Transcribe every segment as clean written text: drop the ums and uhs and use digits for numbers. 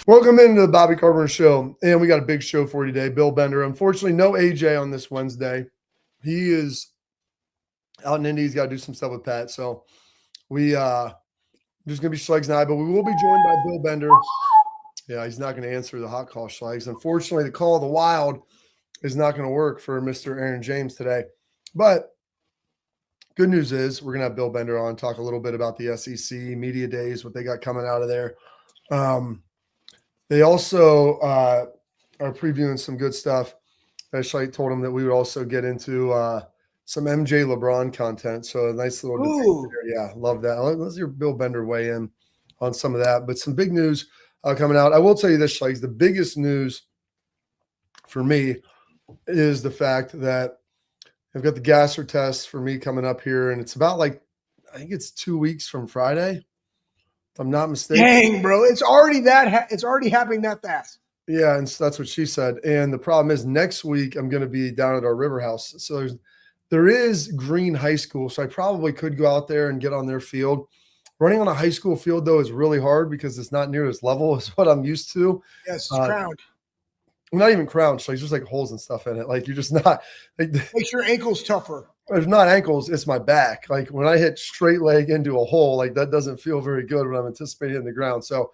Welcome into the Bobby Carpenter Show, and we got a big show for you today. Bill Bender. Unfortunately, no AJ on this Wednesday. He is out in Indy. He's got to do some stuff with Pat. So we just gonna be Schlegs and I, but we will be joined by Bill Bender. Yeah, he's not going to answer the hot call, Schlegs. Unfortunately, the call of the wild is not going to work for Mr. Aaron James today. But good news is we're gonna have Bill Bender on, talk a little bit about the SEC media days, what they got coming out of there. They also are previewing some good stuff. I told him that we would also get into some MJ LeBron content. So a nice little debate there. Yeah, love that. Let's hear Bill Bender weigh in on some of that. But some big news coming out. I will tell you this, Schlegs, the biggest news for me is the fact that I've got the Gasser test for me coming up here, and it's about I think it's 2 weeks from Friday. I'm not mistaken. Dang, bro. It's already happening that fast. Yeah, and so that's what she said. And the problem is next week I'm going to be down at our river house. So there is Green High School, so I probably could go out there and get on their field. Running on a high school field, though, is really hard because it's not near as level as what I'm used to. Yes, it's crowned. Well, not even crowned. So there's just holes and stuff in it. You're just not makes your ankles tougher. There's not ankles, it's my back. When I hit straight leg into a hole, that doesn't feel very good when I'm anticipating hitting the ground. So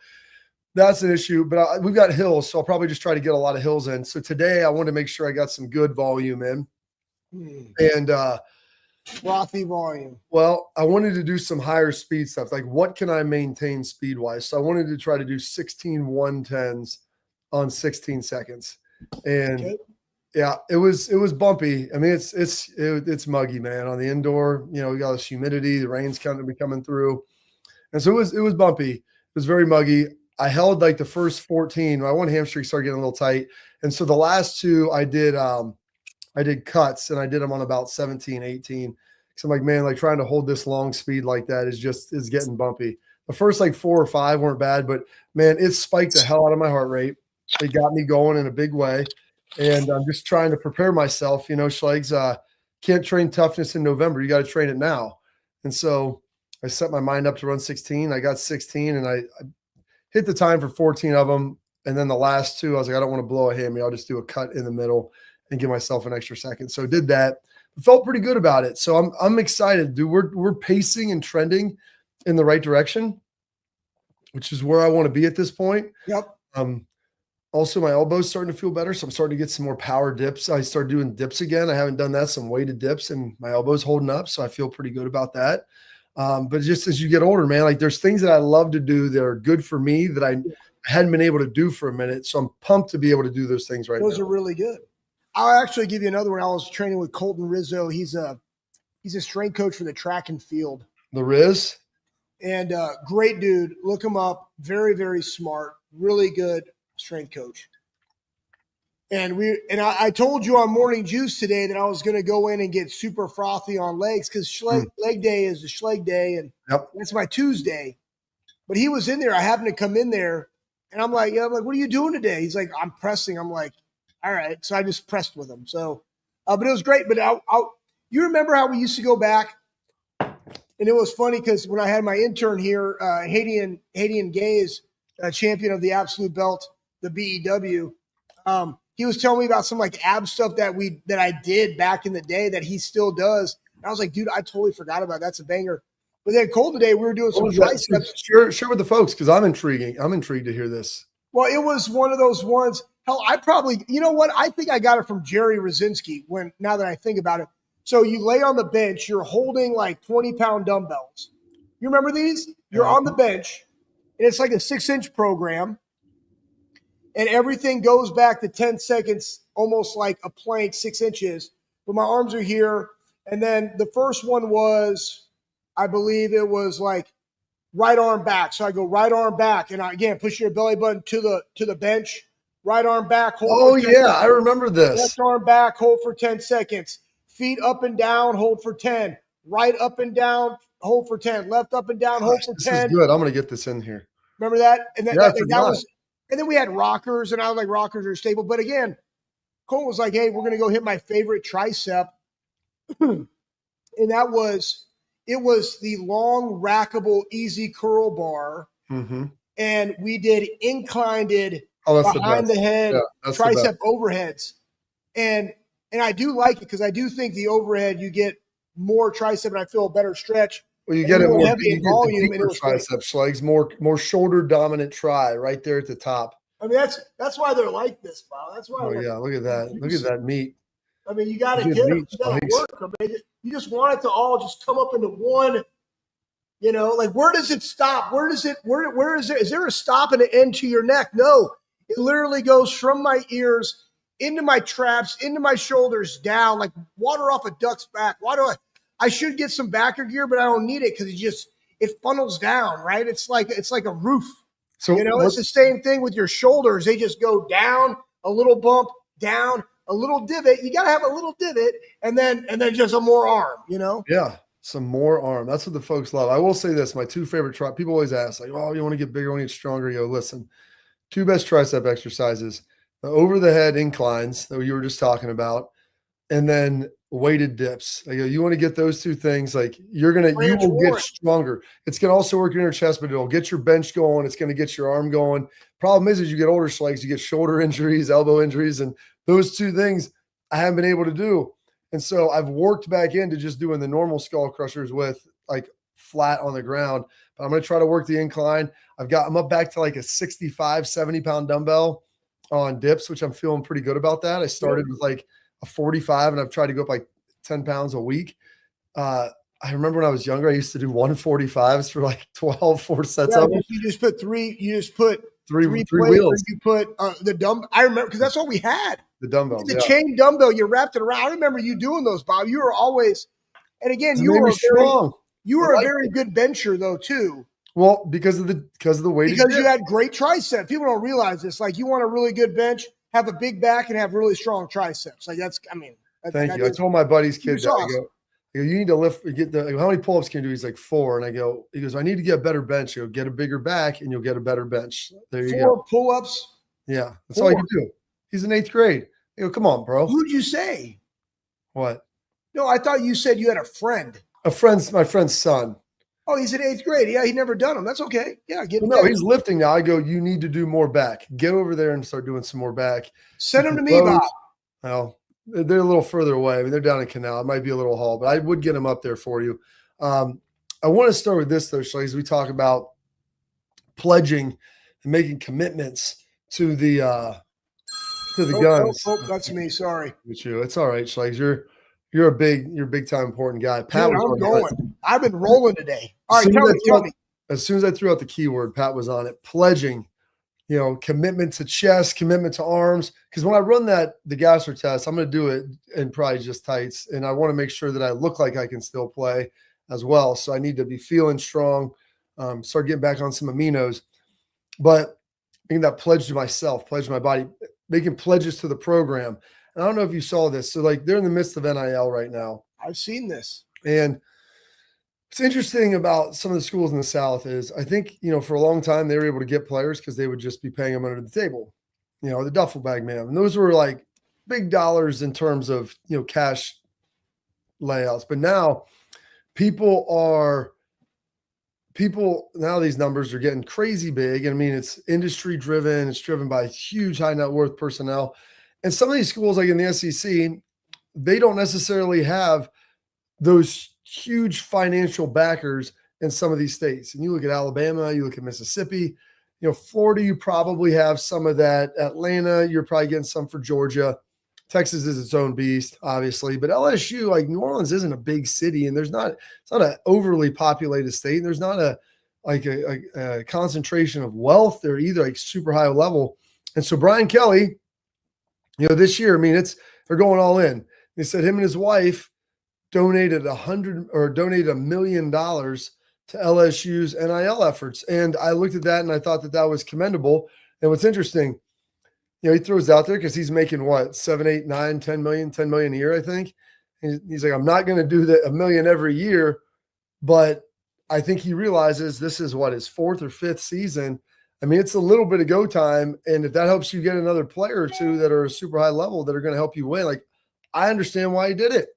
that's an issue. But we've got hills, so I'll probably just try to get a lot of hills in. So today I want to make sure I got some good volume in. And frothy volume. Well, I wanted to do some higher speed stuff. What can I maintain speed-wise? So I wanted to try to do 16 110s on 16 seconds. And okay. Yeah, it was bumpy. I mean, it's muggy, man. On the indoor, we got this humidity, the rain's kind of coming through, and so it was bumpy. It was very muggy. I held the first 14. My one hamstring started getting a little tight, and so the last two I did cuts, and I did them on about 17, 18. So I'm like, man, trying to hold this long speed like that is getting bumpy. The first 4 or 5 weren't bad, but man, it spiked the hell out of my heart rate. It got me going in a big way. And I'm just trying to prepare myself, Schlegs, can't train toughness in November. You got to train it now. And so I set my mind up to run 16. I got 16 and I hit the time for 14 of them. And then the last 2, I was like, I don't want to blow a hammy. I'll just do a cut in the middle and give myself an extra second. So I did that. I felt pretty good about it. So I'm excited, dude. We're pacing and trending in the right direction, which is where I want to be at this point. Yep. Also, my elbow's starting to feel better, so I'm starting to get some more power dips. I started doing dips again. I haven't done that, some weighted dips, and my elbow's holding up, so I feel pretty good about that. But just as you get older, man, there's things that I love to do that are good for me that I hadn't been able to do for a minute, so I'm pumped to be able to do those things right now. Those are really good. I'll actually give you another one. I was training with Colton Rizzo. He's a strength coach for the track and field. The Riz? And great dude. Look him up. Very, very smart. Really good strength coach. And I told you on Morning Juice today that I was going to go in and get super frothy on legs because leg day is a Schleg day, and that's my Tuesday. But he was in there. I happened to come in there, and I'm like, what are you doing today? He's like, I'm pressing. I'm like, all right. So I just pressed with him. So, but it was great. But you remember how we used to go back? And it was funny because when I had my intern here, Hadian Gaze, champion of the absolute belt, the BEW, he was telling me about some ab stuff that I did back in the day that he still does. And I was like, dude, I totally forgot about that. That's a banger. But then Cole today, we were doing some triceps. Share with the folks because I'm intrigued to hear this. Well, it was one of those ones. Hell, I probably, you know what? I think I got it from Jerry Rosinski now that I think about it. So you lay on the bench, you're holding 20-pound dumbbells. You remember these? You're on the bench, and it's a 6-inch program. And everything goes back to 10 seconds, almost like a plank, 6 inches. But my arms are here. And then the first one was, I believe it was right arm back. So I go right arm back. And again, push your belly button to the bench. Right arm back. Hold for 10 seconds. I remember this. Left arm back, hold for 10 seconds. Feet up and down, hold for 10. Right up and down, hold for 10. Left up and down, hold for 10. This is good. I'm going to get this in here. Remember that? And that was. And then we had rockers, and I was like, rockers are stable. But again, Cole was like, hey, we're going to go hit my favorite tricep. And it was the long, rackable, easy curl bar and we did inclined Oh, that's behind the head that's the tricep overheads. And I do like it because I do think the overhead you get more tricep and I feel a better stretch. Well, you get it more heavy in volume, and it was triceps legs, more shoulder dominant try right there at the top. I mean, that's why they're like this, Bob. That's why. Oh yeah, look at that! Look at that meat. I mean, you got to get them. You got to work. I mean, you just want it to all just come up into one. You know, like where does it stop? Where does it? Where is there? Is there a stop and an end to your neck? No, it literally goes from my ears into my traps, into my shoulders, down like water off a duck's back. Why do I should get some backer gear, but I don't need it because it funnels down, right? It's like a roof. So it's the same thing with your shoulders. They just go down, a little bump, down, a little divot. You got to have a little divot, and then just a more arm. Yeah, some more arm. That's what the folks love. I will say this: my two favorite people always ask, like, "Oh, you want to get bigger, want to get stronger?" Listen, two best tricep exercises: the over the head inclines that you were just talking about, and then weighted dips. You want to get those two things, like you will get stronger. It's going to also work in your chest, but it'll get your bench going. It's going to get your arm going. Problem is you get older, Schlegs, you get shoulder injuries, elbow injuries, and those two things I haven't been able to do. And so I've worked back into just doing the normal skull crushers with like flat on the ground, but I'm going to try to work the incline. I'm up back to like a 65, 70 pound dumbbell on dips, which I'm feeling pretty good about that. I started with like a 45 and I've tried to go up like 10 pounds a week. I remember when I was younger, I used to do 145s for like 4 sets of them. You just put three wheels. You put the dumbbell. I remember because that's all we had. The dumbbell. The chain dumbbell, you wrapped it around. I remember you doing those, Bob. You were always, and again, you were a very good bencher though too. Well, because of the weight. Because you had great triceps. People don't realize this. Like you want a really good bench, have a big back, and have really strong triceps. Like that's. I mean. Thank you. I told my buddy's kids that. I go, you need to lift. How many pull-ups can you do? He's like 4, and he goes, I need to get a better bench. You'll get a bigger back, and you'll get a better bench. There you go. 4 pull-ups. Yeah, that's all you can do. He's in 8th grade. I go, come on, bro. Who'd you say? What? No, I thought you said you had a friend. My friend's son. Oh, he's in 8th grade. Yeah, he never done them. That's okay. Yeah, he's lifting now. I go, you need to do more back. Get over there and start doing some more back. Send him to me, Bob. Well, they're a little further away. I mean, they're down in Canal. It might be a little haul, but I would get them up there for you. I want to start with this, though, Schlegs. We talk about pledging and making commitments to the guns. Oh, that's me. Sorry. It's all right, Schlegs. You're a big time important guy. Pat, I'm going. I've been rolling today. All right, tell me. As soon as I threw out the keyword, Pat was on it. Pledging. Commitment to chest, commitment to arms. Because when I run the gasser test, I'm going to do it in probably just tights. And I want to make sure that I look like I can still play as well. So I need to be feeling strong, start getting back on some aminos. But making that pledge to myself, pledge to my body, making pledges to the program. And I don't know if you saw this. So like they're in the midst of NIL right now. I've seen this. And what's interesting about some of the schools in the South is I think, for a long time they were able to get players because they would just be paying them under the table, the duffel bag man. And those were like big dollars in terms of, cash layouts. But now now these numbers are getting crazy big. I mean, it's industry driven. It's driven by huge high net worth personnel. And some of these schools, like in the SEC, they don't necessarily have those huge financial backers in some of these states. And you look at Alabama, you look at Mississippi, Florida, you probably have some of that. Atlanta, you're probably getting some for Georgia. Texas is its own beast, obviously, but LSU, like New Orleans, isn't a big city, and it's not an overly populated state. And there's not a concentration of wealth there either, like super high level. And so Brian Kelly, this year, I mean, they're going all in. They said him and his wife donated $1 million to LSU's NIL efforts. And I looked at that and I thought that was commendable. And what's interesting, he throws out there because he's making what, 7, 8, 9, 10 million a year, I think. And he's like, I'm not going to do that $1 million every year, but I think he realizes this is his 4th or 5th season. I mean, it's a little bit of go time. And if that helps you get another player or two that are a super high level that are going to help you win, like I understand why he did it.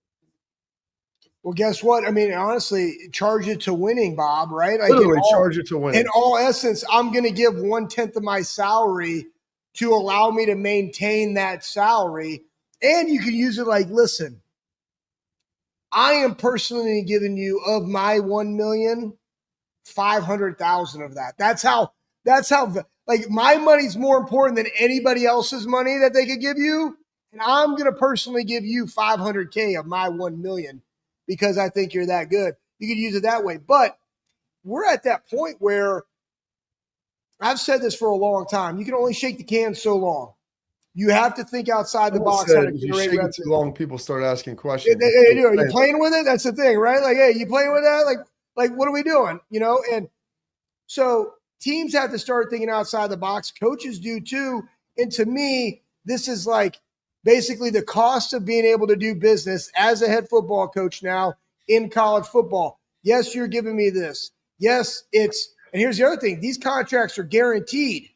Well, guess what? I mean, honestly, charge it to winning, Bob, right? Like Literally charge it to winning. In all essence, I'm going to give 1/10 of my salary to allow me to maintain that salary. And you can use it like, listen, I am personally giving you of my 1,500,000 of that. That's how like my money's more important than anybody else's money that they could give you. And I'm going to personally give you 500K of my 1 million because I think you're that good. You could use it that way. But we're at that point where I've said this for a long time. You can only shake the can so long. You have to think outside the box. How to you shake it too long, people start asking questions. They do. Are you playing with it? That's the thing, right? Like, hey, you playing with that? Like, what are we doing? You know, and so teams have to start thinking outside the box. Coaches do too. And to me, this is like basically the cost of being able to do business as a head football coach now in college football. Yes, you're giving me this. Yes, and here's the other thing. These contracts are guaranteed.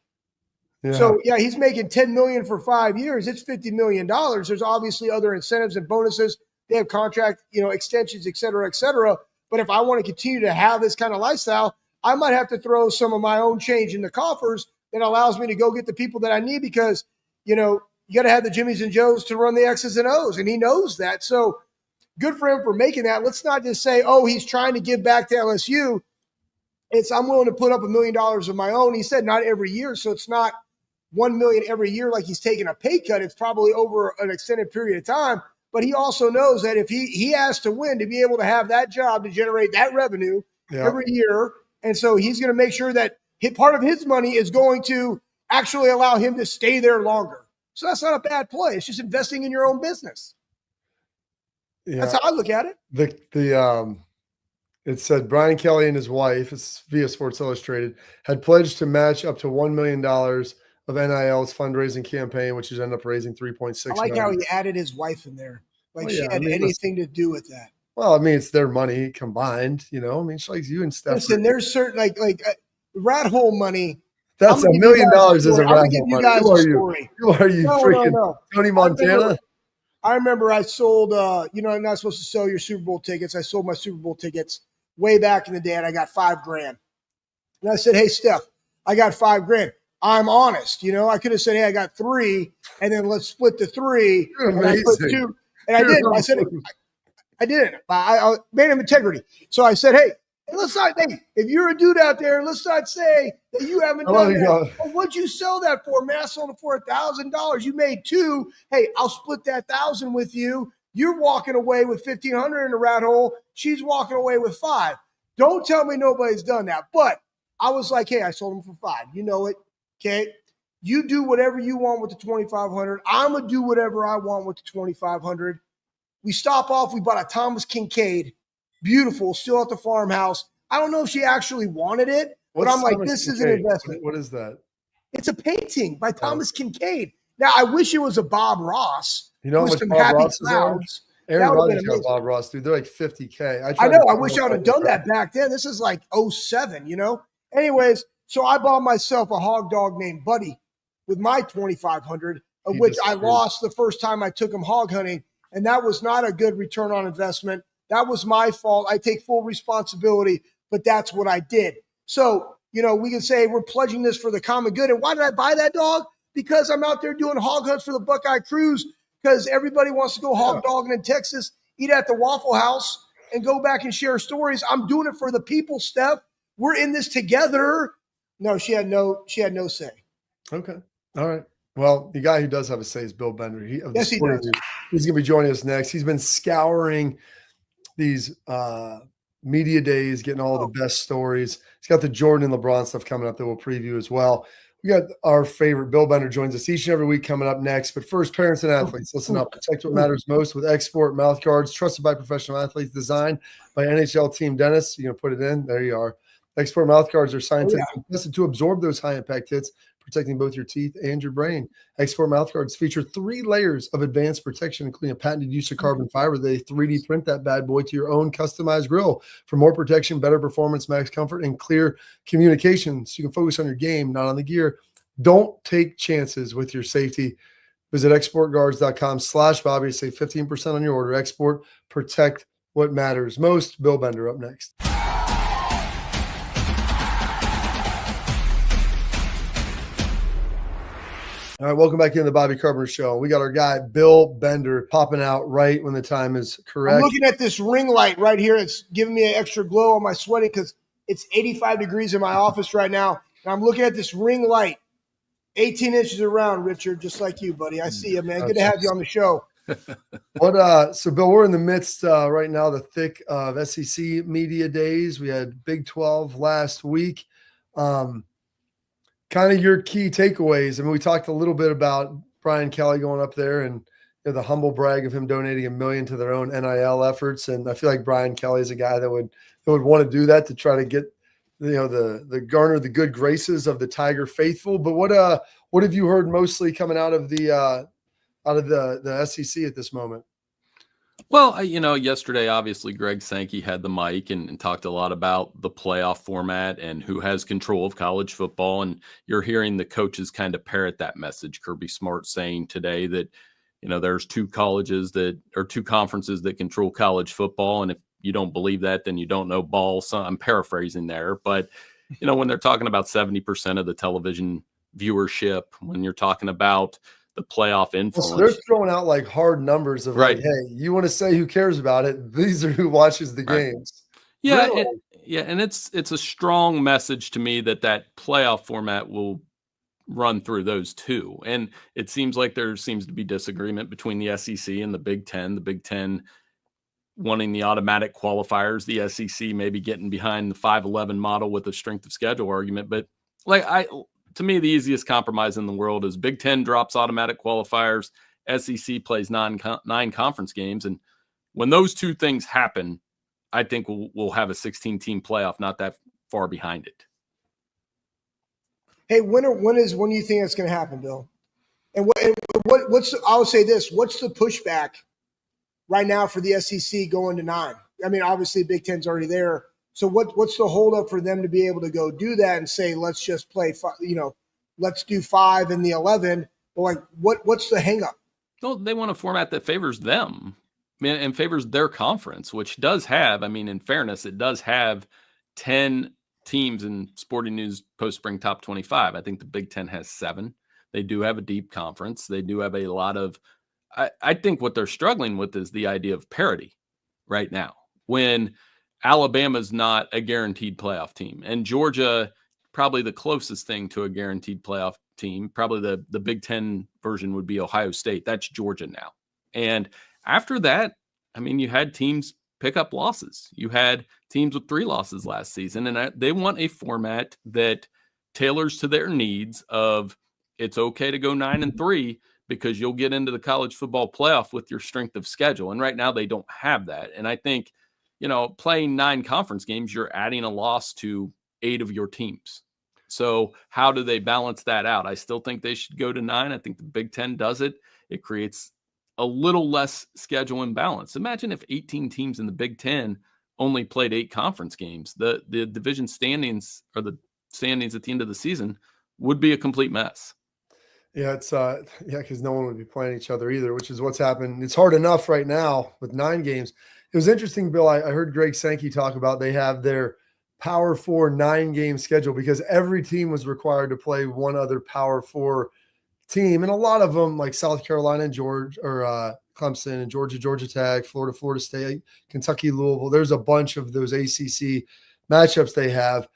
Yeah. So, yeah, he's making $10 million for 5 years. It's $50 million. There's obviously other incentives and bonuses. They have contract, extensions, et cetera, et cetera. But if I want to continue to have this kind of lifestyle, I might have to throw some of my own change in the coffers that allows me to go get the people that I need because, you got to have the Jimmies and Joes to run the X's and O's, and he knows that. So good for him for making that. Let's not just say, oh, he's trying to give back to LSU. I'm willing to put up $1 million of my own. He said not every year, so it's not 1 million every year like he's taking a pay cut. It's probably over an extended period of time. But he also knows that if he has to win to be able to have that job to generate that revenue every year, and so he's going to make sure that part of his money is going to actually allow him to stay there longer. So that's not a bad play. It's just investing in your own business. Yeah. That's how I look at it. It said Brian Kelly and his wife, it's via Sports Illustrated, had pledged to match up to $1 million of NIL's fundraising campaign, which has ended up raising $3.6 million. I like how he added his wife in there. Like she had anything to do with that. Well, I mean, it's their money combined, I mean, it's like you and Steph. Listen, there's certain like rat hole money. That's $1 million is a rat hole money. Who are you? Who are you? No, freaking Tony Montana? I remember I sold, you're not supposed to sell your Super Bowl tickets. I sold my Super Bowl tickets way back in the day, and I got $5,000. And I said, hey, Steph, I got $5,000. I'm honest. I could have said, hey, I got 3, and then let's split the 3. You're amazing. And I put 2. And I didn't. I said, I didn't. I made him integrity. So I said, hey, if you're a dude out there, let's not say that you haven't done that. Well, what'd you sell that for? Man, I sold it for $1,000. You made 2. Hey, I'll split that 1,000 with you. You're walking away with 1,500 in the rat hole. She's walking away with 5. Don't tell me nobody's done that. But I was like, hey, I sold them for 5. You know it. Okay. You do whatever you want with the 2,500. I'm going to do whatever I want with the 2,500. We stop off. We bought a Thomas Kincaid. Beautiful. Still at the farmhouse. I don't know if she actually wanted it, but I'm like, this is an investment. What is that? It's a painting by Thomas Kincaid. Now, I wish it was a Bob Ross. You know what Bob Ross is? Aaron Rodgers got Bob Ross, dude. They're like $50K. I know. I wish I would have done that back then. This is like 07, Anyways, so I bought myself a hog dog named Buddy with my 2,500, of which I lost the first time I took him hog hunting, and that was not a good return on investment. That was my fault. I take full responsibility, but that's what I did. So, we can say we're pledging this for the common good. And why did I buy that dog? Because I'm out there doing hog hunts for the Buckeye Cruise because everybody wants to go hog dogging in Texas, eat at the Waffle House, and go back and share stories. I'm doing it for the people, Steph. We're in this together. No, she had no say. Okay. All right. Well, the guy who does have a say is Bill Bender. Yes, he does. He's going to be joining us next. He's been scouring these media days, getting all the best stories. He's got the Jordan and LeBron stuff coming up that we'll preview as well. We got our favorite Bill Bender joins us each and every week coming up next. But first, parents and athletes, listen up. Protect what matters most with Export mouth guards, trusted by professional athletes, designed by NHL team dentists. You can put it in. There you are. Export mouth guards are scientifically tested to absorb those high-impact hits, protecting both your teeth and your brain. Export mouth guards feature 3 layers of advanced protection, including a patented use of carbon fiber. They 3D print that bad boy to your own customized grill for more protection, better performance, max comfort, and clear communication so you can focus on your game, not on the gear. Don't take chances with your safety. Visit exportguards.com/Bobby to save 15% on your order. Export, protect what matters most. Bill Bender up next. All right, welcome back into the Bobby Carpenter Show. We got our guy, Bill Bender, popping out right when the time is correct. I'm looking at this ring light right here. It's giving me an extra glow on my sweating because it's 85 degrees in my office right now. And I'm looking at this ring light, 18 inches around, Richard, just like you, buddy. I see you, man. Good to have you on the show. So Bill, we're in the midst right now, the thick of SEC media days. We had Big 12 last week. Kind of your key takeaways. I mean, we talked a little bit about Brian Kelly going up there and the humble brag of him donating $1 million to their own NIL efforts. And I feel like Brian Kelly is a guy that would want to do that to try to get, the garner the good graces of the Tiger faithful. But what have you heard mostly coming out of the SEC at this moment? Well, yesterday, obviously, Greg Sankey had the mic and talked a lot about the playoff format and who has control of college football. And you're hearing the coaches kind of parrot that message. Kirby Smart saying today that, there's two conferences that control college football. And if you don't believe that, then you don't know ball. So I'm paraphrasing there. But, when they're talking about 70% of the television viewership, when you're talking about the playoff influence. Well, so they're throwing out like hard numbers of right. Like, hey, you want to say who cares about it? These are who watches the games. Yeah. Really? And it's a strong message to me that playoff format will run through those two. And it seems like there seems to be disagreement between the SEC and the Big Ten. The Big Ten wanting the automatic qualifiers, the SEC maybe getting behind the 5-11 model with a strength of schedule argument. But to me, the easiest compromise in the world is Big Ten drops automatic qualifiers, SEC plays 9 conference games. And when those two things happen, I think we'll have a 16-team playoff not that far behind it. Hey, when do you think that's going to happen, Bill? And I'll say this, what's the pushback right now for the SEC going to 9? I mean, obviously Big Ten's already there. So what's the holdup for them to be able to go do that and say, let's just play, let's do 5 and the 11? But what's the hang up? Well, they want a format that favors them and favors their conference, which does have, in fairness, it does have 10 teams in Sporting News post-spring top 25. I think the Big Ten has 7. They do have a deep conference. They do have a lot of, I think what they're struggling with is the idea of parity right now. When Alabama's not a guaranteed playoff team, and Georgia probably the closest thing to a guaranteed playoff team. Probably the Big Ten version would be Ohio State. That's Georgia now. And after that, you had teams pick up losses. You had teams with 3 losses last season, and they want a format that tailors to their needs of it's okay to go 9-3 because you'll get into the college football playoff with your strength of schedule. And right now they don't have that. And I think, playing 9 conference games, you're adding a loss to 8 of your teams. So how do they balance that out? I still think they should go to 9. I think the Big Ten does it. It creates a little less schedule imbalance. Imagine if 18 teams in the Big Ten only played 8 conference games. The division standings or the standings at the end of the season would be a complete mess. Yeah, it's because no one would be playing each other either, which is what's happened. It's hard enough right now with 9 games. It was interesting, Bill. I heard Greg Sankey talk about they have their Power 4 9-game schedule because every team was required to play one other Power 4 team, and a lot of them, like South Carolina and Clemson and Georgia Tech, Florida State, Kentucky, Louisville. There's a bunch of those ACC matchups they have,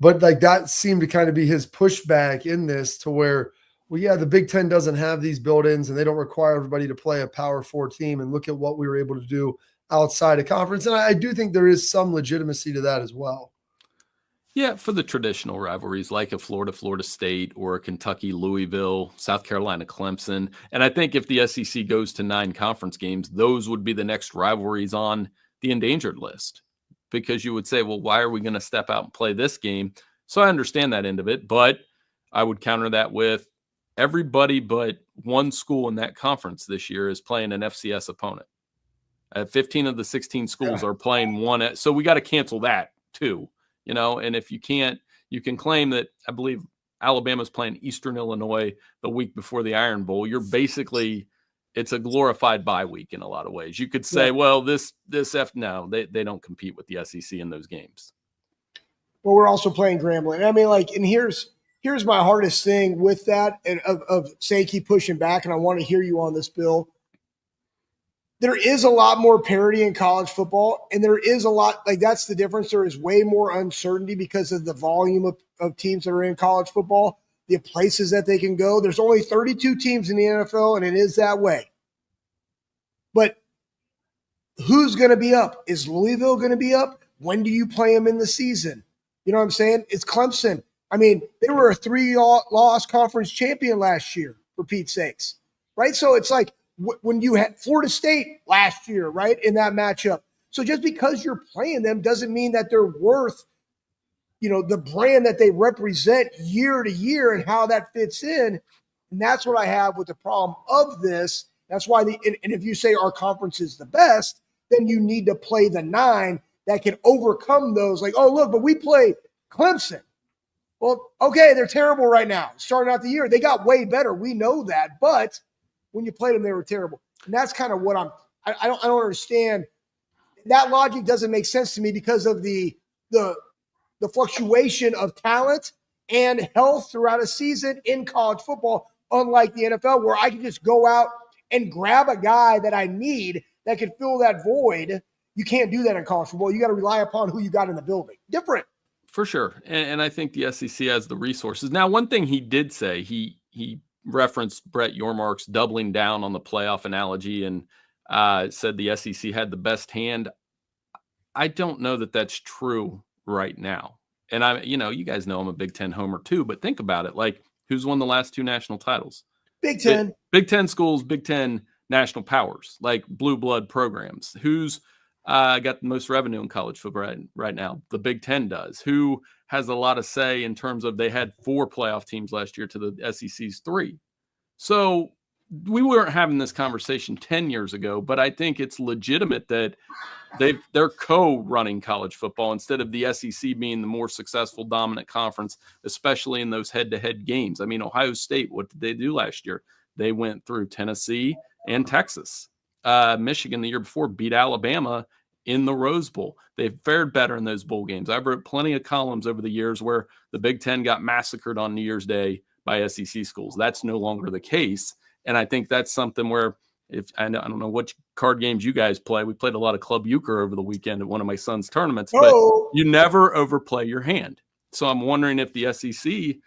but like that seemed to kind of be his pushback in this to where, well, yeah, the Big Ten doesn't have these built-ins and they don't require everybody to play a Power 4 team, and look at what we were able to do outside of conference. And I do think there is some legitimacy to that as well. Yeah, for the traditional rivalries like a Florida State or a Kentucky, Louisville, South Carolina, Clemson. And I think if the SEC goes to 9 conference games, those would be the next rivalries on the endangered list, because you would say, well, why are we going to step out and play this game? So I understand that end of it, but I would counter that with everybody but one school in that conference this year is playing an FCS opponent. 15 of the 16 schools are playing one. So we got to cancel that too. And if you can't, you can claim that I believe Alabama's playing Eastern Illinois the week before the Iron Bowl. You're basically it's a glorified bye week in a lot of ways. You could say, well, no, they don't compete with the SEC in those games. But we're also playing Grambling. I mean, like, and here's my hardest thing with that, and of saying keep pushing back, and I want to hear you on this, Bill. There is a lot more parity in college football, and there is a lot, like, that's the difference. There is way more uncertainty because of the volume of teams that are in college football, the places that they can go. There's only 32 teams in the NFL, and it is that way. But who's going to be up? Is Louisville going to be up? When do you play them in the season? You know what I'm saying? It's Clemson. I mean, they were a 3-loss conference champion last year, for Pete's sakes, right? So it's like when you had Florida State last year, right, in that matchup. So just because you're playing them doesn't mean that they're worth, the brand that they represent year to year and how that fits in. And that's what I have with the problem of this. That's why and if you say our conference is the best, then you need to play the 9 that can overcome those. Like, oh, look, but we play Clemson. Well, okay, they're terrible right now. Starting out the year, they got way better. We know that, but when you played them, they were terrible. And that's kind of what I don't understand. That logic doesn't make sense to me because of the fluctuation of talent and health throughout a season in college football, unlike the NFL, where I can just go out and grab a guy that I need that can fill that void. You can't do that in college football. You got to rely upon who you got in the building. Different. For sure. And I think the SEC has the resources. Now, one thing he did say, he referenced Brett Yormark's doubling down on the playoff analogy and said the SEC had the best hand. I don't know that that's true right now. And you guys know I'm a Big Ten homer too, but think about it. Like, who's won the last 2 national titles? Big Ten. Big Ten schools, Big Ten national powers, like blue blood programs. Who's got the most revenue in college football right now? The Big Ten does. Who has a lot of say in terms of they had 4 playoff teams last year to the SEC's 3. So we weren't having this conversation 10 years ago, but I think it's legitimate that they're co-running college football instead of the SEC being the more successful dominant conference, especially in those head-to-head games. I mean, Ohio State, what did they do last year? They went through Tennessee and Texas. Michigan the year before beat Alabama in the Rose Bowl. They've fared better in those bowl games. I've wrote plenty of columns over the years where the Big Ten got massacred on New Year's Day by SEC schools. That's no longer the case. And I think that's something where I don't know what card games you guys play. We played a lot of Club Euchre over the weekend at one of my son's tournaments, but you never overplay your hand. So I'm wondering if the SEC,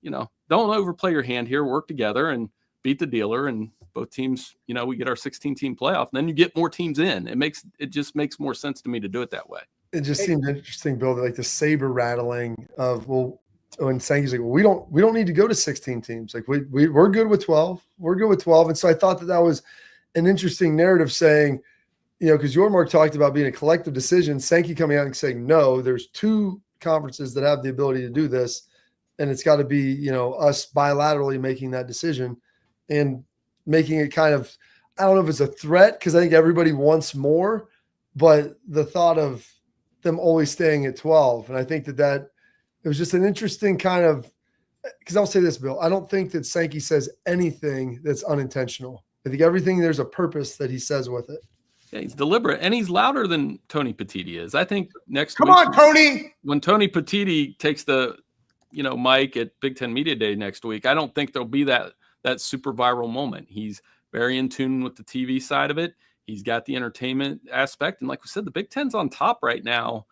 don't overplay your hand here, work together and beat the dealer, and both teams, we get our 16-team playoff, and then you get more teams in. It just makes more sense to me to do it that way. It just seemed interesting, Bill, like the saber rattling of, when Sankey's like, well, we don't need to go to 16 teams. Like we're good with 12. We're good with 12. And so I thought that was an interesting narrative saying, because Yormark talked about being a collective decision, Sankey coming out and saying, no, there's 2 conferences that have the ability to do this. And it's got to be, us bilaterally making that decision and making it kind of, I don't know if it's a threat, because I think everybody wants more, but the thought of them always staying at 12. And I think that it was just an interesting kind of, because I'll say this, Bill, I don't think that Sankey says anything that's unintentional. I think everything, there's a purpose that he says with it. Yeah, he's deliberate, and he's louder than Tony Petitti is. I think next Come week, on, Tony. when Tony Petitti takes the, mic at Big Ten Media Day next week, I don't think there'll be that super viral moment. He's very in tune with the TV side of it. He's got the entertainment aspect. And like we said, the Big Ten's on top right now,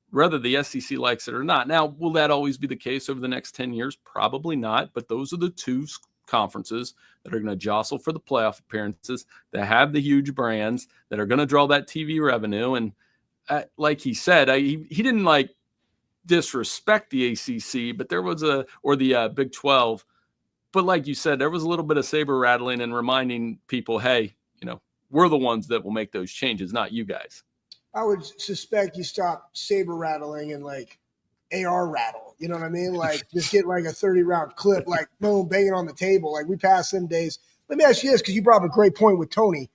whether the SEC likes it or not. Now, will that always be the case over the next 10 years? Probably not. But those are the 2 conferences that are going to jostle for the playoff appearances, that have the huge brands, that are going to draw that TV revenue. And like he said, he didn't disrespect the ACC, but there was or the Big 12. But like you said, there was a little bit of saber rattling and reminding people, hey, we're the ones that will make those changes, not you guys. I would suspect you stop saber rattling and AR rattle. You know what I mean? Just get a 30-round clip, boom, banging on the table. We passed them days. Let me ask you this, because you brought up a great point with Tony.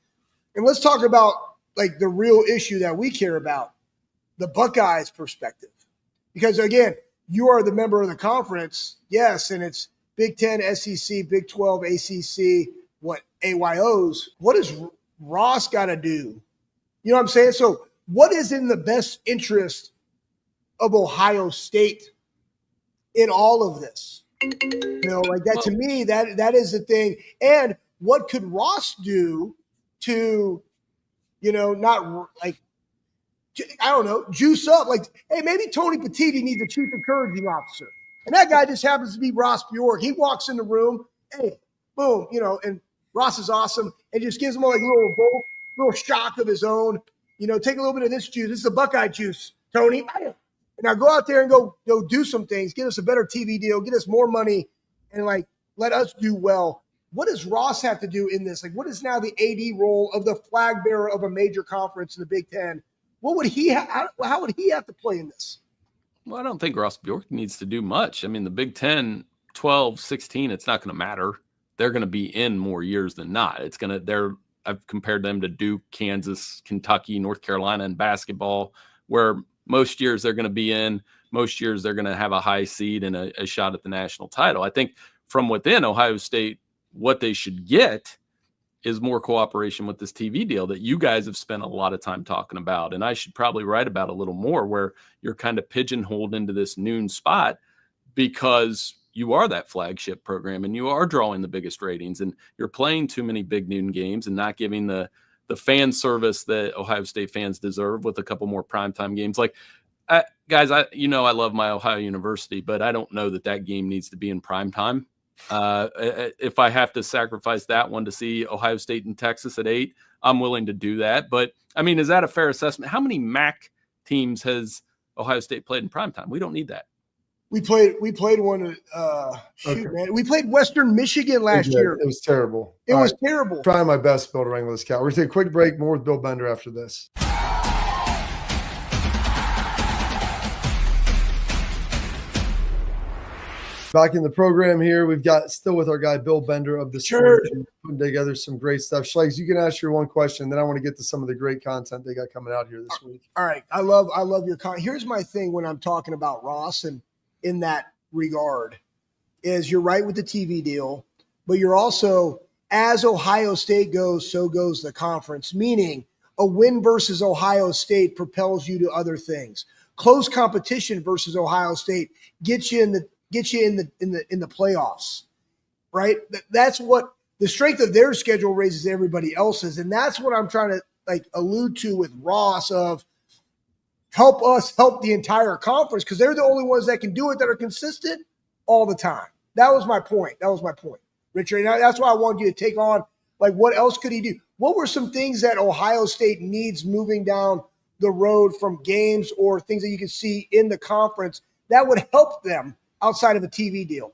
And let's talk about the real issue that we care about, the Buckeyes perspective. Because again, you are the member of the conference. Yes. And it's Big Ten, SEC, Big 12, ACC, what AYOs, what does Ross got to do? You know what I'm saying? So what is in the best interest of Ohio State in all of this? You know, like that, to me, that is the thing. And what could Ross do to, you know, not like, I don't know, juice up? Like, hey, maybe Tony Petitti needs a chief encouraging officer. And that guy just happens to be Ross Bjork. He walks in the room, hey, boom, you know, and Ross is awesome, and just gives him like a little shock of his own. You know, take a little bit of this juice. This is the Buckeye juice, Tony. And now go out there and go do some things. Get us a better TV deal. Get us more money, and like let us do well. What does Ross have to do in this? Like, what is now the AD role of the flag bearer of a major conference in the Big Ten? What would he? How would he have to play in this? Well, I don't think Ross Bjork needs to do much. I mean, the Big 10, 12, 16, it's not going to matter. They're going to be in more years than not. I've compared them to Duke, Kansas, Kentucky, North Carolina in basketball, where most years they're going to be in, most years they're going to have a high seed and a shot at the national title. I think from within Ohio State, what they should get is more cooperation with this TV deal that you guys have spent a lot of time talking about. And I should probably write about a little more, where you're kind of pigeonholed into this noon spot because you are that flagship program and you are drawing the biggest ratings, and you're playing too many big noon games and not giving the fan service that Ohio State fans deserve with a couple more primetime games. Like, guys, I love my Ohio University, but I don't know that game needs to be in primetime. If I have to sacrifice that one to see Ohio State and Texas at 8, I'm willing to do that. But I mean, is that a fair assessment? How many MAC teams has Ohio State played in primetime? We don't need that. We played one. Man, we played Western Michigan last year. It was terrible. It was terrible. Trying my best, Bill, to wrangle this cow. We're going to take a quick break. More with Bill Bender after this. Back in the program here, we've got still with our guy Bill Bender of the Church, putting together some great stuff. Schlegs, you can ask your one question, then I want to get to some of the great content they got coming out here this week. All right, I love your comment. Here's my thing when I'm talking about Ross, and in that regard, is you're right with the TV deal, but you're also, as Ohio State goes, so goes the conference. Meaning, a win versus Ohio State propels you to other things. Close competition versus Ohio State gets you in the playoffs, right? That's what the strength of their schedule raises everybody else's. And that's what I'm trying to like allude to with Ross of help us help the entire conference, because they're the only ones that can do it, that are consistent all the time. That was my point, Richard. And that's why I wanted you to take on, like, what else could he do? What were some things that Ohio State needs moving down the road from games or things that you can see in the conference that would help them outside of a TV deal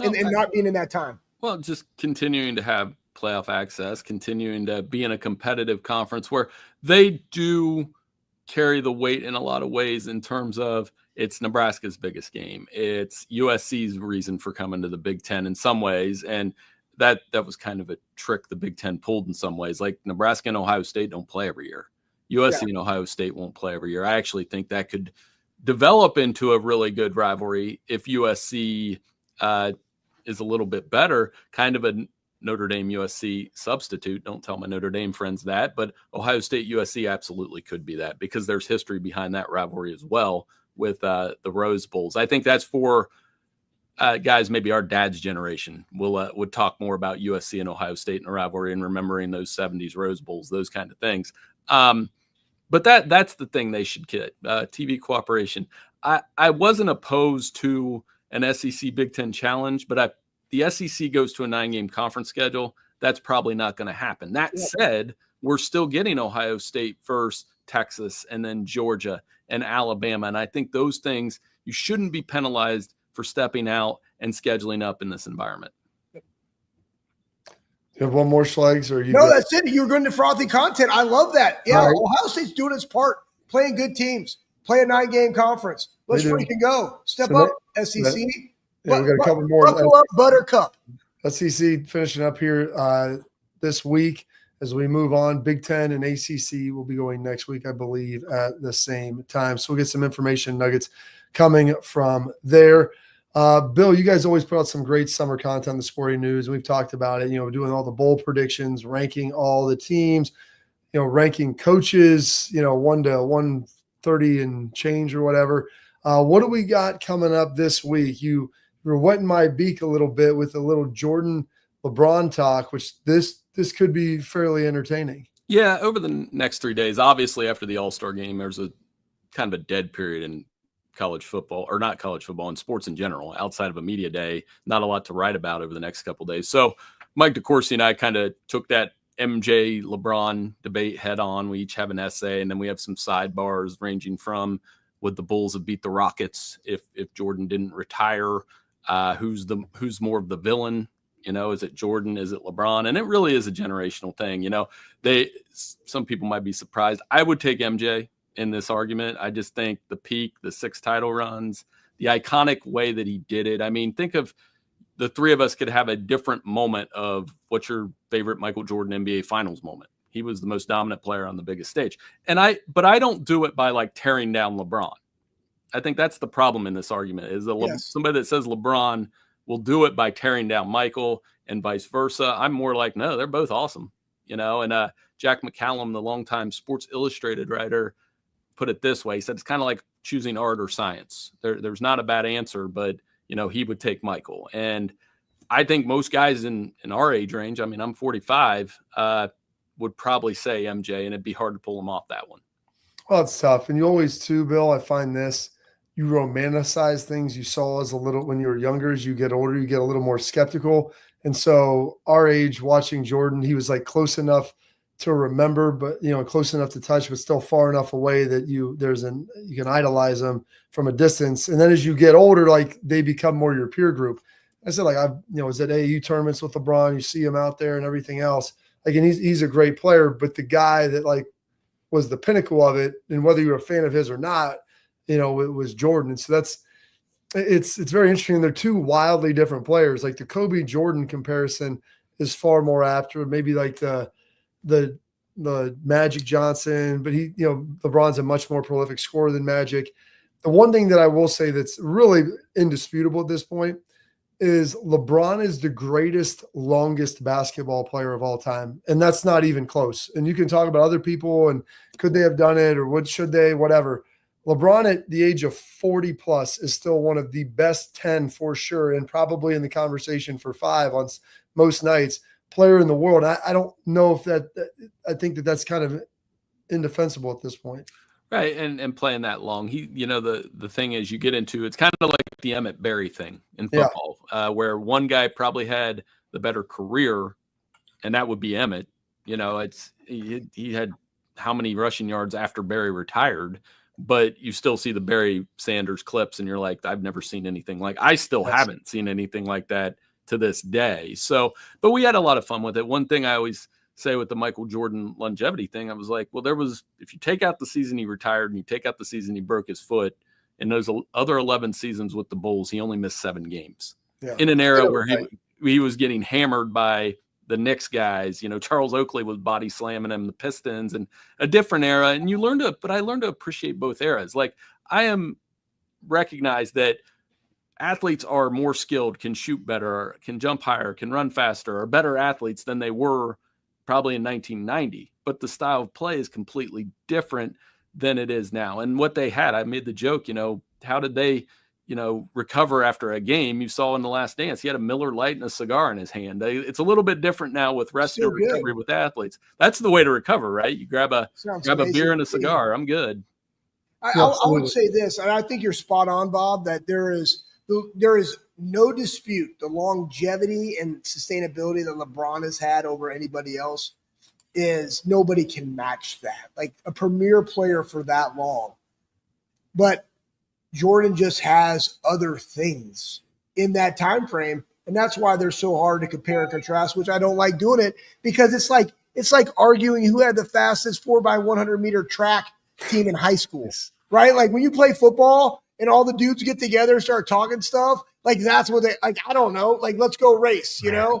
and not being in that time? Well, just continuing to have playoff access, continuing to be in a competitive conference where they do carry the weight in a lot of ways, in terms of it's Nebraska's biggest game. It's USC's reason for coming to the Big Ten in some ways. And that was kind of a trick the Big Ten pulled in some ways. Like, Nebraska and Ohio State don't play every year. USC and Ohio State won't play every year. I actually think that could develop into a really good rivalry if USC is a little bit better, kind of a Notre Dame USC substitute. Don't tell my Notre Dame friends that, but Ohio State USC absolutely could be that, because there's history behind that rivalry as well with the Rose Bowls. I think that's for guys, maybe our dad's generation would talk more about USC and Ohio State in a rivalry and remembering those 70s Rose Bowls, those kind of things. But that's the thing they should get, TV cooperation. I wasn't opposed to an SEC Big Ten challenge, but the SEC goes to a 9-game conference schedule. That's probably not going to happen. That said, we're still getting Ohio State first, Texas, and then Georgia and Alabama. And I think those things, you shouldn't be penalized for stepping out and scheduling up in this environment. You have one more, Schlegs, or you? No, that's it. You're going to frothy content. I love that. Yeah, right. Ohio State's doing its part, playing good teams, play a 9-game conference. Let's freaking go. Step up, SEC. Yeah, we got a couple more. Buckle up, Buttercup. SEC finishing up here this week as we move on. Big Ten and ACC will be going next week, I believe, at the same time. So we'll get some information nuggets coming from there. Bill, you guys always put out some great summer content on the Sporting News. We've talked about it, doing all the bowl predictions, ranking all the teams, ranking coaches, 1 to 130 and change or whatever. What do we got coming up this week? You were wetting my beak a little bit with a little Jordan LeBron talk, which this could be fairly entertaining. Yeah, over the next 3 days, obviously after the All-Star game, there's a kind of a dead period in college football, or not college football, and sports in general, outside of a media day. Not a lot to write about over the next couple of days. So Mike DeCourcy and I kind of took that MJ LeBron debate head on. We each have an essay, and then we have some sidebars ranging from would the Bulls have beat the Rockets if Jordan didn't retire? Who's more of the villain? Is it Jordan? Is it LeBron? And it really is a generational thing. Some people might be surprised. I would take MJ in this argument. I just think the peak, the 6 title runs, the iconic way that he did it. I mean, think of the three of us could have a different moment of what's your favorite Michael Jordan NBA Finals moment. He was the most dominant player on the biggest stage. But I don't do it by like tearing down LeBron. I think that's the problem in this argument is somebody that says LeBron will do it by tearing down Michael and vice versa. I'm more like, no, they're both awesome. And Jack McCallum, the longtime Sports Illustrated writer, put it this way. He said, it's kind of like choosing art or science. There's not a bad answer, but he would take Michael. And I think most guys in our age range, I mean, I'm 45, would probably say MJ, and it'd be hard to pull him off that one. Well, it's tough. And you always too, Bill, I find this, you romanticize things you saw when you were younger. As you get older, you get a little more skeptical. And so our age, watching Jordan, he was like close enough to remember, but close enough to touch, but still far enough away that you can idolize them from a distance. And then as you get older, like they become more your peer group. I said, like was at AAU tournaments with LeBron, you see him out there and everything else. Like, and he's a great player, but the guy that like was the pinnacle of it, and whether you're a fan of his or not, it was Jordan. And so it's very interesting. They're two wildly different players. Like the Kobe Jordan comparison is far more apt, or maybe like the Magic Johnson, but LeBron's a much more prolific scorer than Magic. The one thing that I will say that's really indisputable at this point is LeBron is the greatest, longest basketball player of all time. And that's not even close. And you can talk about other people and could they have done it or what should they, whatever. LeBron at the age of 40 plus is still one of the best 10 for sure. And probably in the conversation for 5 on most nights player in the world. I don't know if I think that's kind of indefensible at this point. Right. And playing that long, the thing is you get into, it's kind of like the Emmett Berry thing in football, where one guy probably had the better career, and that would be Emmett. He had how many rushing yards after Berry retired, but you still see the Barry Sanders clips and you're like, I've never seen anything like, I still haven't seen anything like that to this day. So, but we had a lot of fun with it. One thing I always say with the Michael Jordan longevity thing, I was like, well, if you take out the season he retired and you take out the season he broke his foot, and those other 11 seasons with the Bulls, he only missed 7 games in an era where he was getting hammered by the Knicks guys. Charles Oakley was body slamming him, the Pistons, and a different era. And I learned to appreciate both eras. Like I recognize that athletes are more skilled, can shoot better, can jump higher, can run faster, are better athletes than they were probably in 1990. But the style of play is completely different than it is now. And what they had, I made the joke, how did they, recover after a game? You saw in The Last Dance, he had a Miller Lite and a cigar in his hand. It's a little bit different now with rest and recovery with athletes. That's the way to recover, right? You grab a beer and a cigar. I'm good. I would say this, and I think you're spot on, Bob, that there is no dispute the longevity and sustainability that LeBron has had over anybody else is nobody can match that. Like a premier player for that long. But Jordan just has other things in that time frame, and that's why they're so hard to compare and contrast, which I don't like doing it because it's like arguing who had the fastest 4x100 meter track team in high school, right? Like when you play football and all the dudes get together and start talking stuff, like that's what they like. I don't know, like let's go race, you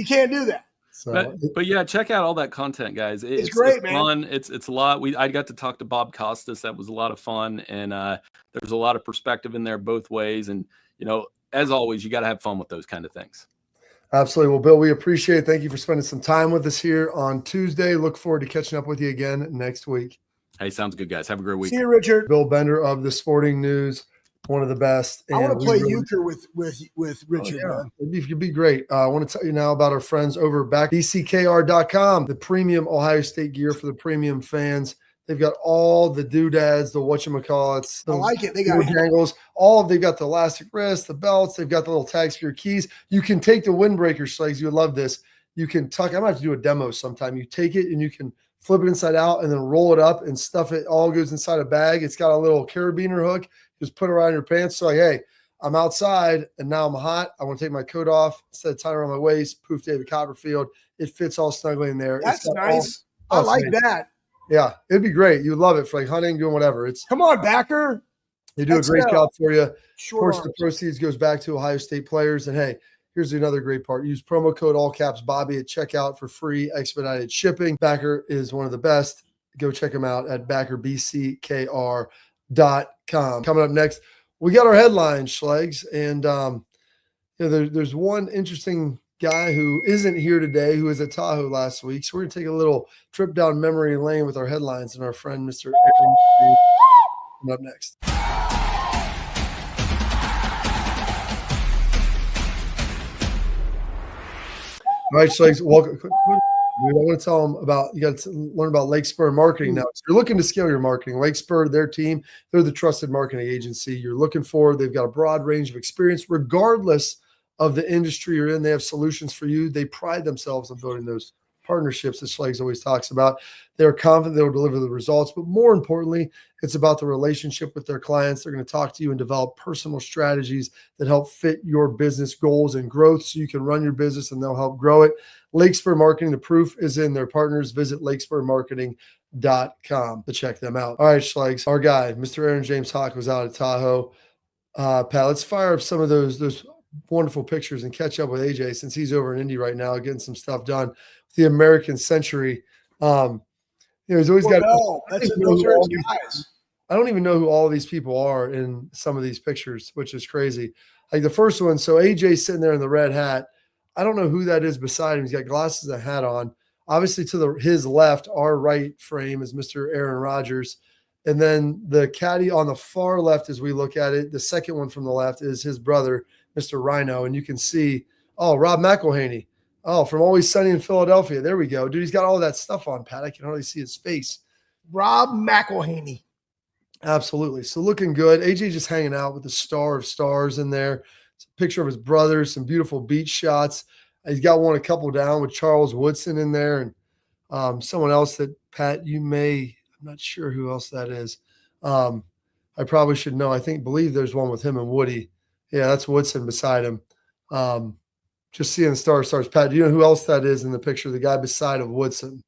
can't do that. But yeah, check out all that content, guys. It's great, man. Fun. It's a lot. I got to talk to Bob Costas. That was a lot of fun, and there's a lot of perspective in there both ways. And as always, you got to have fun with those kind of things. Absolutely. Well, Bill, we appreciate it. Thank you for spending some time with us here on Tuesday. Look forward to catching up with you again next week. Hey, sounds good, guys. Have a great week. See you, Richard. Bill Bender of the Sporting News, one of the best. I want to play euchre with Richard. Oh, yeah. It'd be great. I want to tell you now about our friends over at bckr.com, the premium Ohio State gear for the premium fans. They've got all the doodads, the whatchamacallits. I like it. They got dangles. They've got the elastic wrists, the belts. They've got the little tags for your keys. You can take the windbreaker slags. You would love this. You can tuck. I'm going to have to do a demo sometime. You take it and you can flip it inside out and then roll it up and stuff it. All goes inside a bag. It's got a little carabiner hook. Just put it around your pants. So like, hey, I'm outside and now I'm hot. I want to take my coat off instead of tying around my waist. Poof, David Copperfield. It fits all snugly in there. That's nice. I like that. Yeah, it'd be great. You'd love it for like hunting, doing whatever. Come on, backer. They do a great job for you. Of course, arms. the proceeds goes back to Ohio State players. And hey, here's another great part. Use promo code all caps Bobby at checkout for free expedited shipping. Backer is one of the best. Go check them out at backerbckr.com. Coming up next, we got our headlines, Schlegs. And there's one interesting guy who isn't here today, who was at Tahoe last week. So we're going to take a little trip down memory lane with our headlines and our friend, Mr. Aaron. Coming up next. All right, Schlegs, welcome. I want to tell them about, you got to learn about Lake Spur marketing now. So you're looking to scale your marketing. Lake Spur, their team, they're the trusted marketing agency you're looking for. They've got a broad range of experience, regardless of the industry you're in. They have solutions for you. They pride themselves on building those partnerships that Schlegs always talks about. They're confident they'll deliver the results, but more importantly, it's about the relationship with their clients. They're going to talk to you and develop personal strategies that help fit your business goals and growth so you can run your business and they'll help grow it. Lake Spur Marketing, the proof is in their partners. Visit lakespurmarketing.com to check them out. All right, Schlegs, our guy, Mr. Aaron James Hawk, was out at Tahoe. Pat, let's fire up some of those wonderful pictures and catch up with AJ since he's over in Indy right now getting some stuff done. The American Century. He's always got. Those are his guys. I don't even know who all of these people are in some of these pictures, which is crazy. Like the first one, so AJ's sitting there in the red hat. I don't know who that is beside him. He's got glasses and a hat on. Obviously, to his left, our right frame is Mr. Aaron Rodgers. And then the caddy on the far left, as we look at it, the second one from the left is his brother, Mr. Rhino. And you can see, Rob McElhaney. From Always Sunny in Philadelphia. There we go. Dude, he's got all that stuff on, Pat. I can hardly see his face. Rob McElhaney. Absolutely. So looking good. AJ just hanging out with the star of stars in there. It's a picture of his brother, some beautiful beach shots. He's got a couple down with Charles Woodson in there and someone else that, Pat, I'm not sure who else that is. I probably should know. Believe there's one with him and Woody. Yeah, that's Woodson beside him. Just seeing the stars. Pat, do you know who else that is in the picture? The guy beside of Woodson.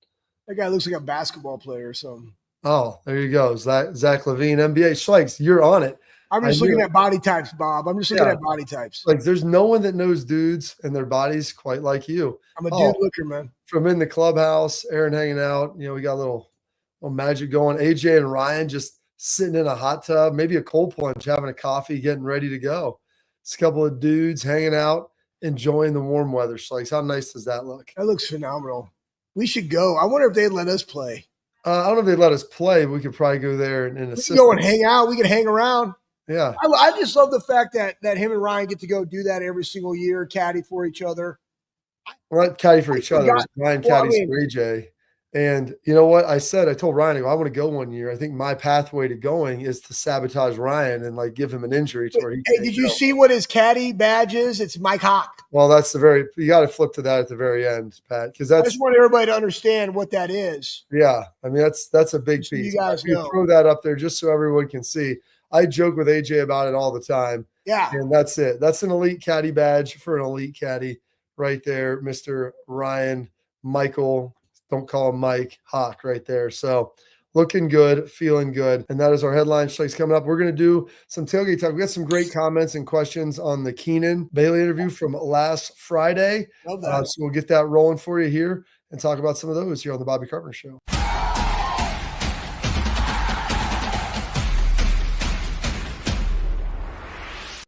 That guy looks like a basketball player or something. Oh, there you go. Zach Levine, NBA. Schlegs, you're on it. I'm just looking at body types, Bob. I'm just looking at body types. Like there's no one that knows dudes and their bodies quite like you. I'm a dude looker, man. From in the clubhouse, Aaron hanging out. We got a little magic going. AJ and Ryan just sitting in a hot tub, maybe a cold plunge, having a coffee, getting ready to go. It's a couple of dudes hanging out, enjoying the warm weather. Schlegs, how nice does that look? That looks phenomenal. We should go. I wonder if they'd let us play. I don't know if they'd let us play. We could probably go there and assist. We can go and hang out. We can hang around. Yeah. I just love the fact that him and Ryan get to go do that every single year, caddy for each other. Well, not caddy for each other. Ryan caddies for AJ. And you know what? I told Ryan, I want to go one year. I think my pathway to going is to sabotage Ryan and give him an injury to where he did you see what his caddy badge is? It's Mike Hawk. Well, you got to flip to that at the very end, Pat, because I just want everybody to understand what that is. Yeah. I mean, that's a big piece. You guys know. Throw that up there just so everyone can see. I joke with AJ about it all the time. Yeah. And that's it. That's an elite caddy badge for an elite caddy right there. Mr. Ryan Michael, don't call him Mike Hawk right there. So looking good, feeling good. And that is our headline strikes coming up. We're going to do some tailgate talk. We got some great comments and questions on the Keenan Bailey interview from last Friday. Love that. So we'll get that rolling for you here and talk about some of those here on the Bobby Carpenter Show.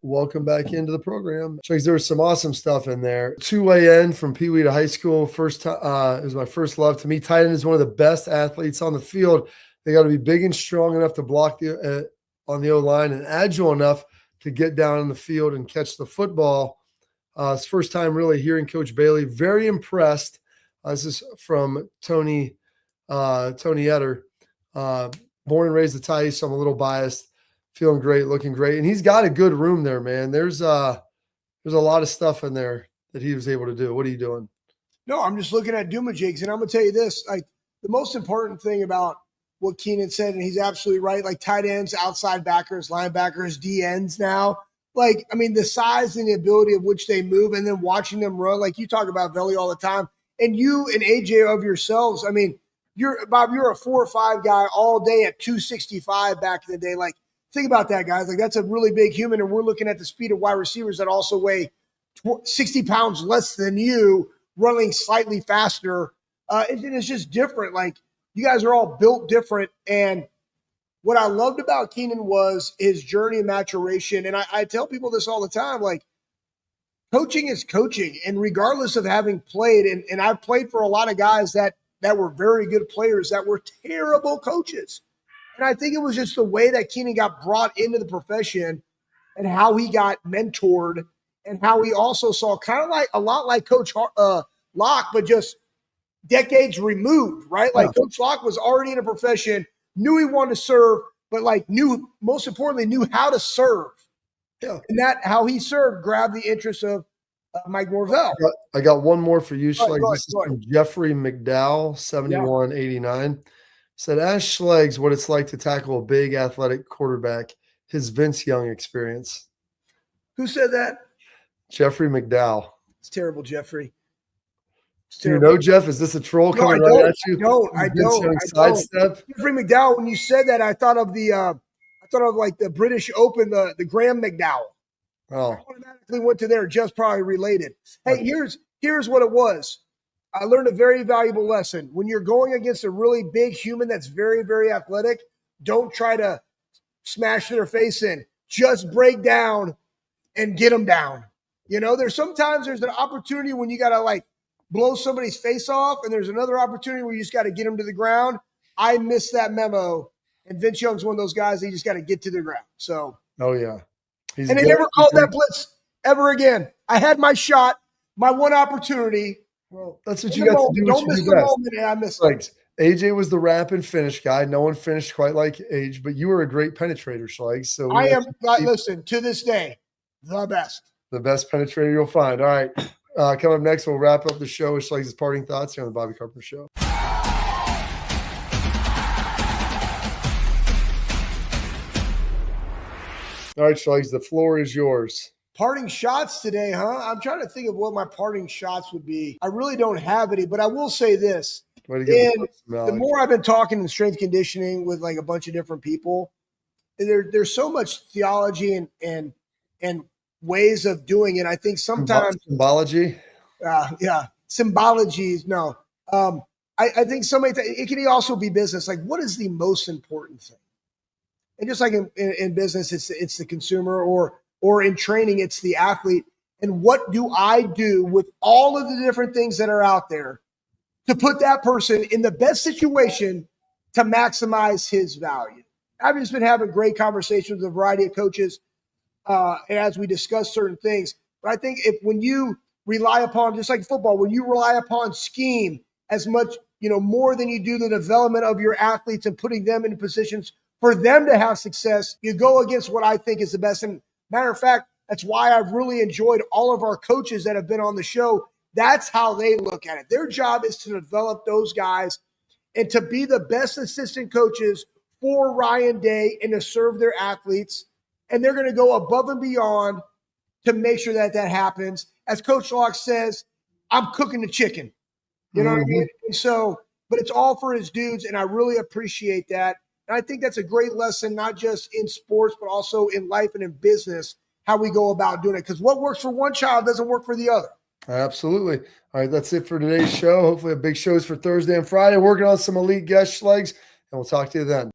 Welcome back into the program. There was some awesome stuff in there. Two-way end from Pee Wee to high school. First time, it was my first love. To me, tight end is one of the best athletes on the field. They got to be big and strong enough to block the on the O-line and agile enough to get down in the field and catch the football. It's first time really hearing Coach Bailey. Very impressed. This is from Tony Etter. Born and raised the Tice, so I'm a little biased. Feeling great, looking great. And he's got a good room there, man. There's a lot of stuff in there that he was able to do. What are you doing? No, I'm just looking at Dumajigs, and I'm going to tell you this. Like, the most important thing about what Keenan said, and he's absolutely right, like tight ends, outside backers, linebackers, DNs now. Like, I mean, the size and the ability of which they move and then watching them run, like you talk about Veli all the time. And you and AJ of yourselves, I mean, Bob, you're a 4 or 5 guy all day at 265 back in the day. Like, think about that, guys. Like, that's a really big human, and we're looking at the speed of wide receivers that also weigh 60 pounds less than you, running slightly faster. And it's just different. Like, you guys are all built different. And what I loved about Keenan was his journey and maturation. And I tell people this all the time, like, coaching is coaching. And regardless of having played, and I've played for a lot of guys that were very good players that were terrible coaches. And I think it was just the way that Keenan got brought into the profession and how he got mentored and how he also saw kind of like a lot like Coach Locke, but just decades removed, right? Like Coach Locke was already in a profession, knew he wanted to serve, but like most importantly, knew how to serve. Yeah. And that how he served grabbed the interest of Mike Norvell. I got one more for you, Schlegg. This is from Jeffrey McDowell, 7189. Said, ask Schleggs what it's like to tackle a big athletic quarterback, his Vince Young experience. Who said that? Jeffrey McDowell. It's terrible, Jeffrey. Do you know, Jeff? Is this a troll coming right at you? I don't. Sidestep? Jeffrey McDowell, when you said that, I thought of like the British Open, the Graham McDowell. Oh. I automatically went to there, just probably related. Hey, here's what it was. I learned a very valuable lesson. When you're going against a really big human that's very, very athletic, don't try to smash their face in. Just break down and get them down. You know, there's an opportunity when you got to like blow somebody's face off, and there's another opportunity where you just got to get them to the ground. I missed that memo, and Vince Young's one of those guys that you just got to get to the ground. So, oh yeah, and they never called that blitz ever again. I had my shot, my one opportunity. Well, that's what you got to do. Don't miss the moment, and I missed it. AJ was the wrap and finish guy. No one finished quite like Age, but you were a great penetrator, Schlegg. So I am. Listen, to this day, the best. The best penetrator you'll find. All right. Coming up next, we'll wrap up the show with Schlegg's parting thoughts here on the Bobby Carpenter Show. All right, Schleggs, the floor is yours. Parting shots today, huh? I'm trying to think of what my parting shots would be. I really don't have any, but I will say this. The more I've been talking in strength conditioning with like a bunch of different people, there's so much theology and ways of doing it. I think sometimes symbology. Symbology. No. I think it can also be business. Like, what is the most important thing? And just like in business, it's the consumer, or in training, it's the athlete. And what do I do with all of the different things that are out there to put that person in the best situation to maximize his value? I've just been having great conversations with a variety of coaches as we discuss certain things. But I think when you rely upon, just like football, when you rely upon scheme as much, more than you do the development of your athletes and putting them in positions for them to have success, you go against what I think is the best. And matter of fact, that's why I've really enjoyed all of our coaches that have been on the show. That's how they look at it. Their job is to develop those guys and to be the best assistant coaches for Ryan Day and to serve their athletes. And they're going to go above and beyond to make sure that happens. As Coach Locke says, I'm cooking the chicken. You know what I mean? And so but it's all for his dudes. And I really appreciate that. And I think that's a great lesson, not just in sports, but also in life and in business, how we go about doing it. Because what works for one child doesn't work for the other. Absolutely. All right, that's it for today's show. Hopefully a big shows for Thursday and Friday. Working on some elite guest schlegs, and we'll talk to you then.